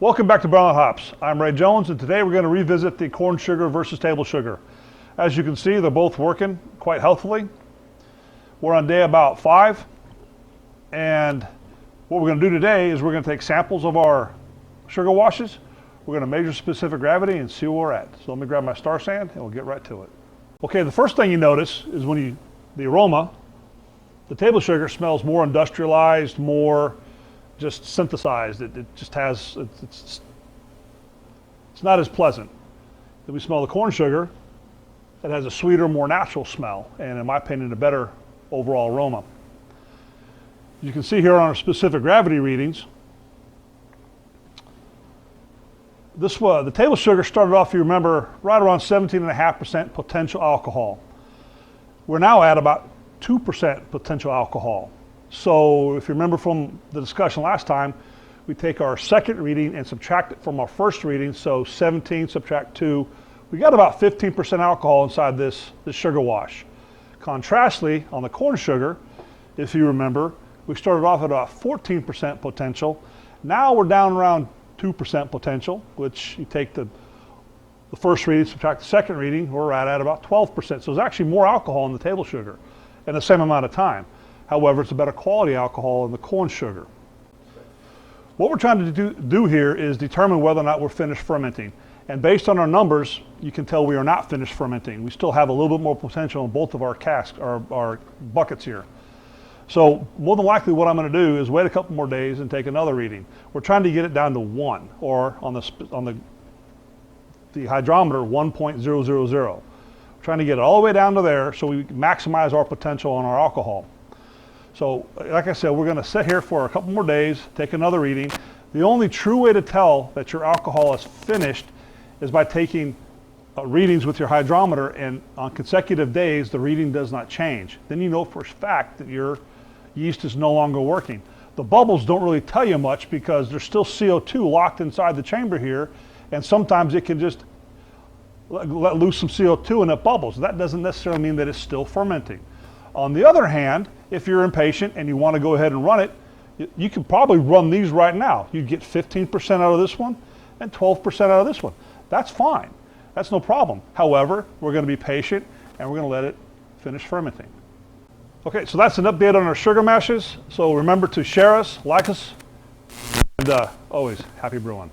Welcome back to Barley Hops. I'm Ray Jones, and today we're going to revisit the corn sugar versus table sugar. As you can see, they're both working quite healthily. We're on day about 5, and what we're going to do today is we're going to take samples of our sugar washes. We're going to measure specific gravity and see where we're at. So let me grab my star sand and we'll get right to it. Okay, the first thing you notice is the aroma, the table sugar smells more industrialized, more just synthesized. It just has, it's not as pleasant. Then we smell the corn sugar. It has a sweeter, more natural smell, and in my opinion, a better overall aroma. You can see here on our specific gravity readings, the table sugar started off, you remember, right around 17.5% potential alcohol. We're now at about 2% potential alcohol. So if you remember from the discussion last time, we take our second reading and subtract it from our first reading. So 17 subtract 2, we got about 15% alcohol inside this sugar wash. Contrastly, on the corn sugar, if you remember, we started off at about 14% potential. Now we're down around 2% potential, which you take the first reading, subtract the second reading, we're at about 12%. So there's actually more alcohol in the table sugar in the same amount of time. However, it's a better quality alcohol in the corn sugar. What we're trying to do here is determine whether or not we're finished fermenting. And based on our numbers, you can tell we are not finished fermenting. We still have a little bit more potential in both of our casks, our buckets here. So more than likely what I'm going to do is wait a couple more days and take another reading. We're trying to get it down to 1, or on the hydrometer 1.000. We're trying to get it all the way down to there so we maximize our potential on our alcohol. So like I said, we're going to sit here for a couple more days, take another reading. The only true way to tell that your alcohol is finished is by taking readings with your hydrometer, and on consecutive days the reading does not change. Then you know for a fact that your yeast is no longer working. The bubbles don't really tell you much because there's still CO2 locked inside the chamber here, and sometimes it can just let loose some CO2 and it bubbles. That doesn't necessarily mean that it's still fermenting. On the other hand, if you're impatient and you want to go ahead and run it, you can probably run these right now. You'd get 15% out of this one and 12% out of this one. That's fine. That's no problem. However, we're going to be patient and we're going to let it finish fermenting. Okay, so that's an update on our sugar mashes. So remember to share us, like us, and always happy brewing.